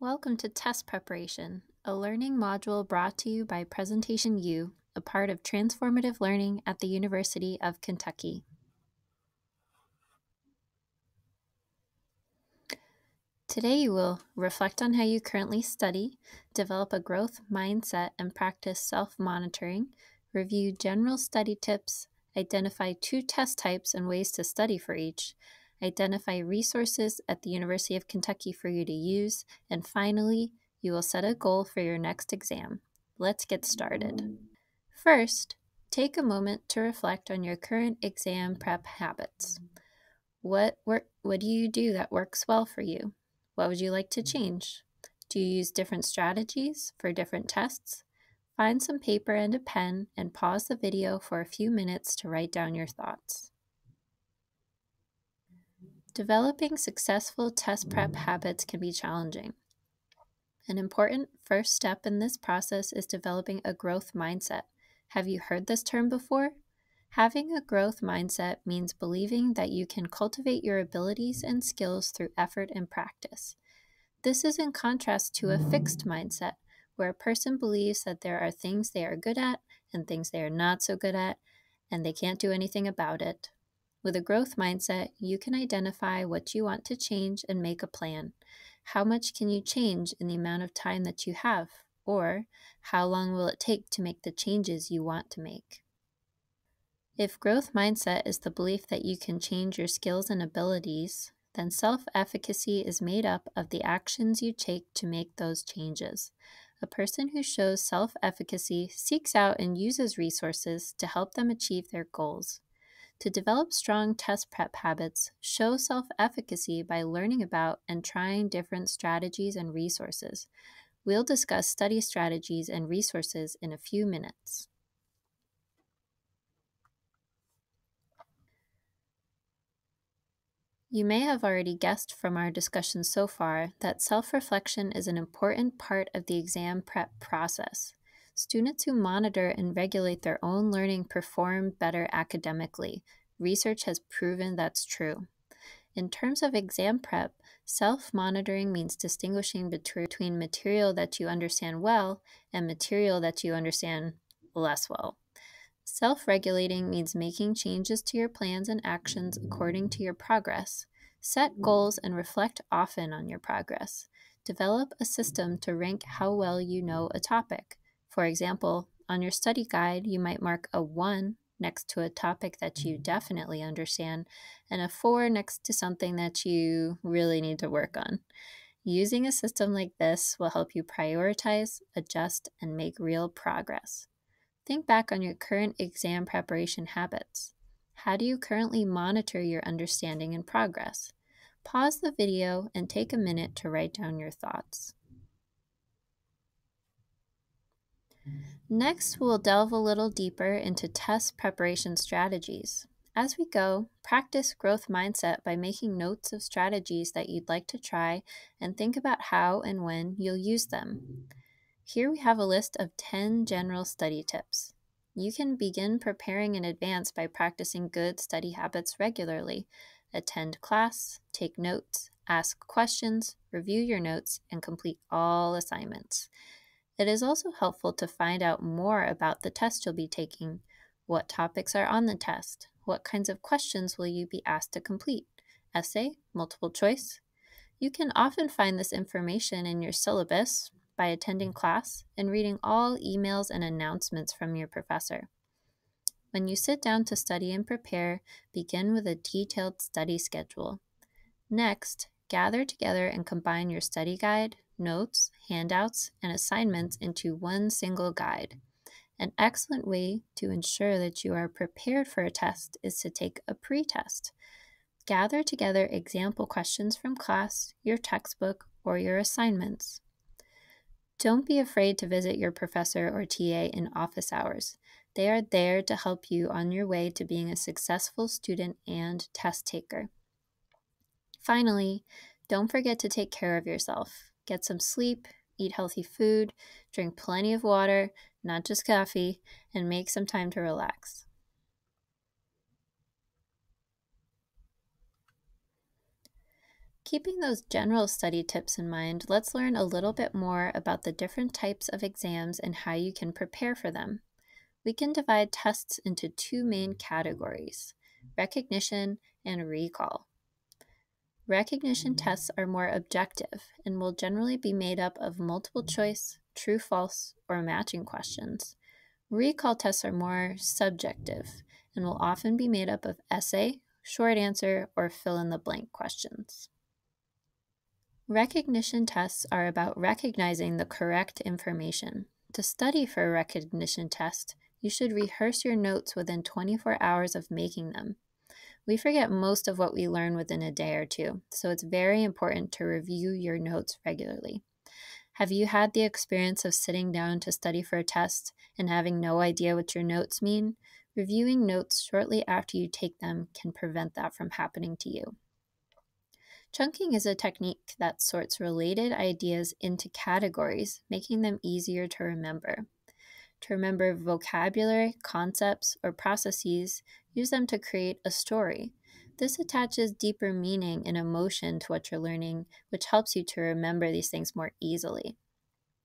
Welcome to Test Preparation, a learning module brought to you by Presentation U, a part of Transformative Learning at the University of Kentucky. Today you will reflect on how you currently study, develop a growth mindset and practice self-monitoring, review general study tips, identify 2 test types and ways to study for each, identify resources at the University of Kentucky for you to use, and finally, you will set a goal for your next exam. Let's get started. First, take a moment to reflect on your current exam prep habits. What do you do that works well for you? What would you like to change? Do you use different strategies for different tests? Find some paper and a pen and pause the video for a few minutes to write down your thoughts. Developing successful test prep habits can be challenging. An important first step in this process is developing a growth mindset. Have you heard this term before? Having a growth mindset means believing that you can cultivate your abilities and skills through effort and practice. This is in contrast to a fixed mindset, where a person believes that there are things they are good at and things they are not so good at, and they can't do anything about it. With a growth mindset, you can identify what you want to change and make a plan. How much can you change in the amount of time that you have? Or how long will it take to make the changes you want to make? If growth mindset is the belief that you can change your skills and abilities, then self-efficacy is made up of the actions you take to make those changes. A person who shows self-efficacy seeks out and uses resources to help them achieve their goals. To develop strong test prep habits, show self-efficacy by learning about and trying different strategies and resources. We'll discuss study strategies and resources in a few minutes. You may have already guessed from our discussion so far that self-reflection is an important part of the exam prep process. Students who monitor and regulate their own learning perform better academically. Research has proven that's true. In terms of exam prep, self-monitoring means distinguishing between material that you understand well and material that you understand less well. Self-regulating means making changes to your plans and actions according to your progress. Set goals and reflect often on your progress. Develop a system to rank how well you know a topic. For example, on your study guide, you might mark a 1 next to a topic that you definitely understand and a 4 next to something that you really need to work on. Using a system like this will help you prioritize, adjust, and make real progress. Think back on your current exam preparation habits. How do you currently monitor your understanding and progress? Pause the video and take a minute to write down your thoughts. Next, we'll delve a little deeper into test preparation strategies. As we go, practice growth mindset by making notes of strategies that you'd like to try and think about how and when you'll use them. Here we have a list of 10 general study tips. You can begin preparing in advance by practicing good study habits regularly. Attend class, take notes, ask questions, review your notes, and complete all assignments. It is also helpful to find out more about the test you'll be taking. What topics are on the test? What kinds of questions will you be asked to complete? Essay? Multiple choice? You can often find this information in your syllabus by attending class and reading all emails and announcements from your professor. When you sit down to study and prepare, begin with a detailed study schedule. Next, gather together and combine your study guide, notes, handouts, and assignments into one single guide. An excellent way to ensure that you are prepared for a test is to take a pre-test. Gather together example questions from class, your textbook, or your assignments. Don't be afraid to visit your professor or TA in office hours. They are there to help you on your way to being a successful student and test taker. Finally, don't forget to take care of yourself. Get some sleep, eat healthy food, drink plenty of water, not just coffee, and make some time to relax. Keeping those general study tips in mind, let's learn a little bit more about the different types of exams and how you can prepare for them. We can divide tests into two main categories: recognition and recall. Recognition tests are more objective and will generally be made up of multiple choice, true, false, or matching questions. Recall tests are more subjective and will often be made up of essay, short answer, or fill in the blank questions. Recognition tests are about recognizing the correct information. To study for a recognition test, you should rehearse your notes within 24 hours of making them. We forget most of what we learn within a day or two, so it's very important to review your notes regularly. Have you had the experience of sitting down to study for a test and having no idea what your notes mean? Reviewing notes shortly after you take them can prevent that from happening to you. Chunking is a technique that sorts related ideas into categories, making them easier to remember. To remember vocabulary, concepts, or processes, use them to create a story. This attaches deeper meaning and emotion to what you're learning, which helps you to remember these things more easily.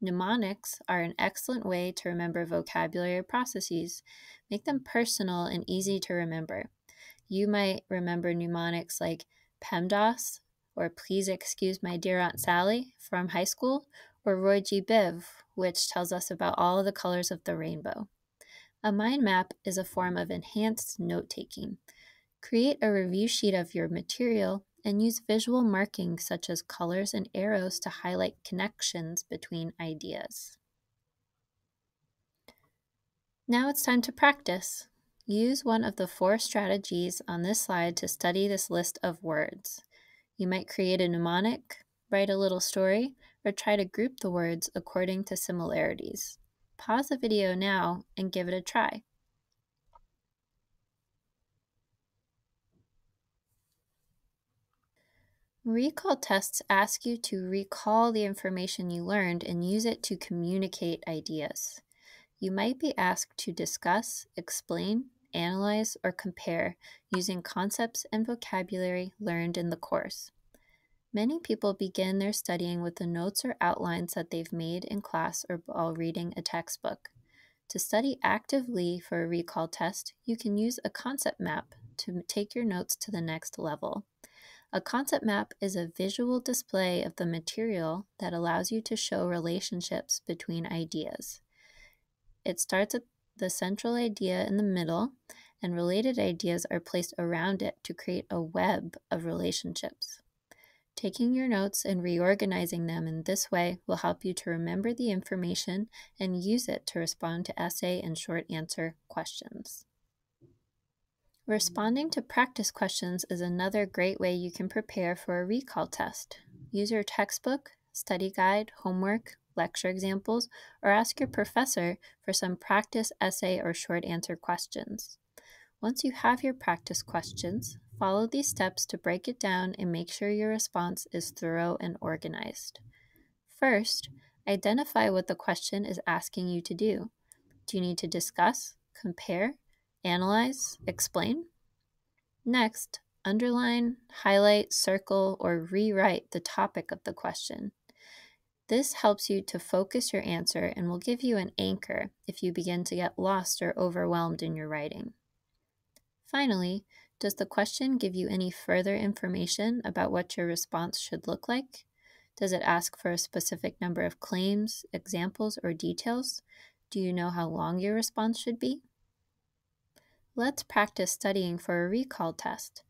Mnemonics are an excellent way to remember vocabulary or processes. Make them personal and easy to remember. You might remember mnemonics like PEMDAS, or Please Excuse My Dear Aunt Sally from high school, or Roy G. Biv, which tells us about all the colors of the rainbow. A mind map is a form of enhanced note-taking. Create a review sheet of your material and use visual markings such as colors and arrows to highlight connections between ideas. Now it's time to practice. Use one of the 4 strategies on this slide to study this list of words. You might create a mnemonic, write a little story, or try to group the words according to similarities. Pause the video now and give it a try. Recall tests ask you to recall the information you learned and use it to communicate ideas. You might be asked to discuss, explain, analyze, or compare using concepts and vocabulary learned in the course. Many people begin their studying with the notes or outlines that they've made in class or while reading a textbook. To study actively for a recall test, you can use a concept map to take your notes to the next level. A concept map is a visual display of the material that allows you to show relationships between ideas. It starts at the central idea in the middle, and related ideas are placed around it to create a web of relationships. Taking your notes and reorganizing them in this way will help you to remember the information and use it to respond to essay and short answer questions. Responding to practice questions is another great way you can prepare for a recall test. Use your textbook, study guide, homework, lecture examples, or ask your professor for some practice essay or short answer questions. Once you have your practice questions, follow these steps to break it down and make sure your response is thorough and organized. First, identify what the question is asking you to do. Do you need to discuss, compare, analyze, explain? Next, underline, highlight, circle, or rewrite the topic of the question. This helps you to focus your answer and will give you an anchor if you begin to get lost or overwhelmed in your writing. Finally, does the question give you any further information about what your response should look like? Does it ask for a specific number of claims, examples, or details? Do you know how long your response should be? Let's practice studying for a recall test.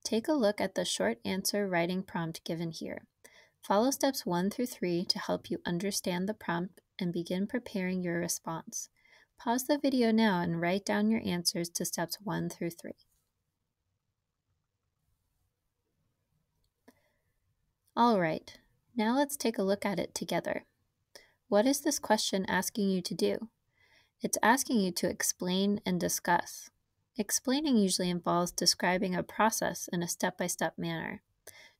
Take a look at the short answer writing prompt given here. Follow steps 1 through 3 to help you understand the prompt and begin preparing your response. Pause the video now and write down your answers to steps 1 through 3. All right, now let's take a look at it together. What is this question asking you to do? It's asking you to explain and discuss. Explaining usually involves describing a process in a step-by-step manner.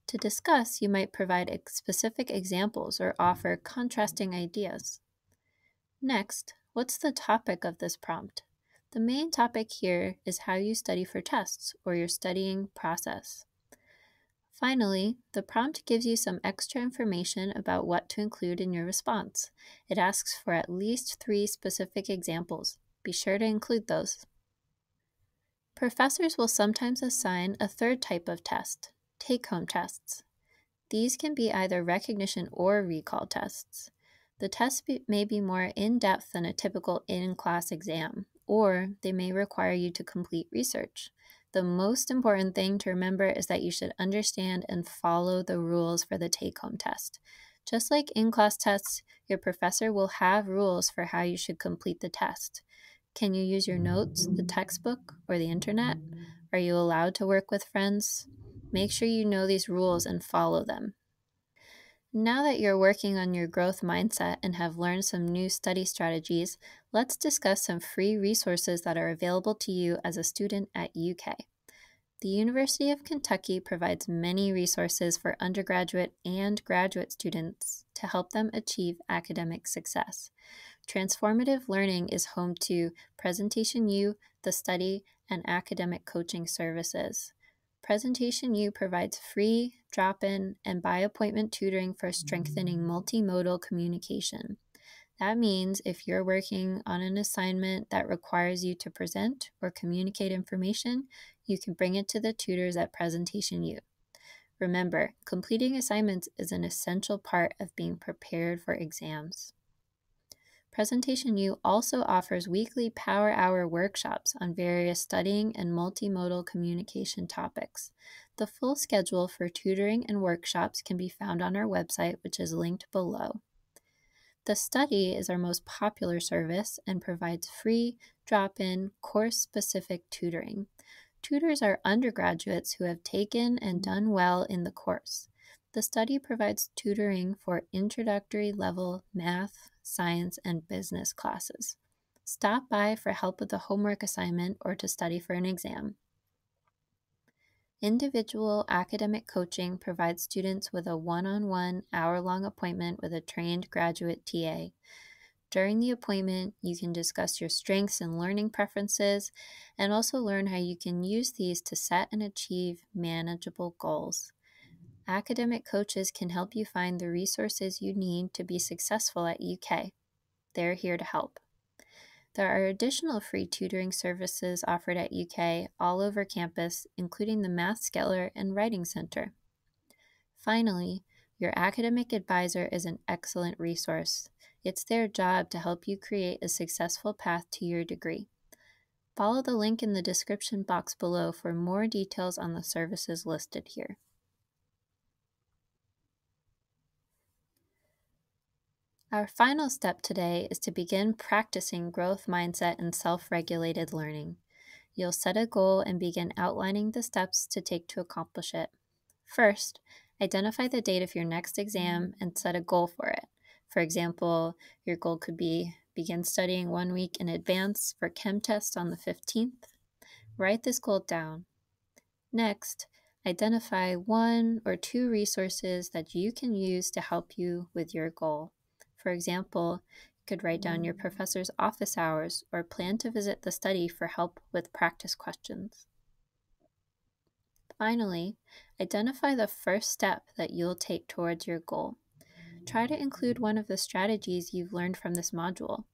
To discuss, you might provide specific examples or offer contrasting ideas. Next, what's the topic of this prompt? The main topic here is how you study for tests or your studying process. Finally, the prompt gives you some extra information about what to include in your response. It asks for at least 3 specific examples. Be sure to include those. Professors will sometimes assign a third type of test, take-home tests. These can be either recognition or recall tests. The tests may be more in-depth than a typical in-class exam, or they may require you to complete research. The most important thing to remember is that you should understand and follow the rules for the take-home test. Just like in-class tests, your professor will have rules for how you should complete the test. Can you use your notes, the textbook, or the internet? Are you allowed to work with friends? Make sure you know these rules and follow them. Now that you're working on your growth mindset and have learned some new study strategies, let's discuss some free resources that are available to you as a student at UK. The University of Kentucky provides many resources for undergraduate and graduate students to help them achieve academic success. Transformative Learning is home to Presentation U, The Study, and academic coaching services. Presentation U provides free, drop-in, and by-appointment tutoring for strengthening multimodal communication. That means if you're working on an assignment that requires you to present or communicate information, you can bring it to the tutors at Presentation U. Remember, completing assignments is an essential part of being prepared for exams. Presentation U also offers weekly Power Hour workshops on various studying and multimodal communication topics. The full schedule for tutoring and workshops can be found on our website, which is linked below. The Study is our most popular service and provides free, drop-in, course-specific tutoring. Tutors are undergraduates who have taken and done well in the course. The Study provides tutoring for introductory level math, science, and business classes. Stop by for help with a homework assignment or to study for an exam. Individual academic coaching provides students with a one-on-one hour-long appointment with a trained graduate TA. During the appointment, you can discuss your strengths and learning preferences and also learn how you can use these to set and achieve manageable goals. Academic coaches can help you find the resources you need to be successful at UK. They're here to help. There are additional free tutoring services offered at UK all over campus, including the Math Skeller and Writing Center. Finally, your academic advisor is an excellent resource. It's their job to help you create a successful path to your degree. Follow the link in the description box below for more details on the services listed here. Our final step today is to begin practicing growth mindset and self-regulated learning. You'll set a goal and begin outlining the steps to take to accomplish it. First, identify the date of your next exam and set a goal for it. For example, your goal could be begin studying 1 week in advance for Chem test on the 15th. Write this goal down. Next, identify 1 or 2 resources that you can use to help you with your goal. For example, you could write down your professor's office hours or plan to visit the study for help with practice questions. Finally, identify the first step that you'll take towards your goal. Try to include one of the strategies you've learned from this module.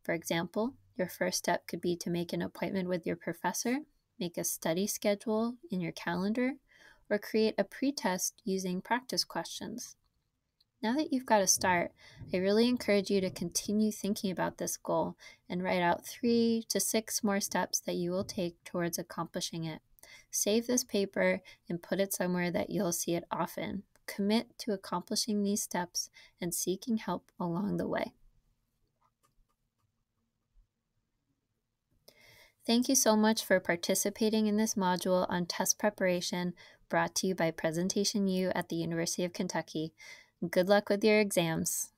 For example, your first step could be to make an appointment with your professor, make a study schedule in your calendar, or create a pre-test using practice questions. Now that you've got a start, I really encourage you to continue thinking about this goal and write out 3 to 6 more steps that you will take towards accomplishing it. Save this paper and put it somewhere that you'll see it often. Commit to accomplishing these steps and seeking help along the way. Thank you so much for participating in this module on test preparation brought to you by Presentation U at the University of Kentucky. Good luck with your exams.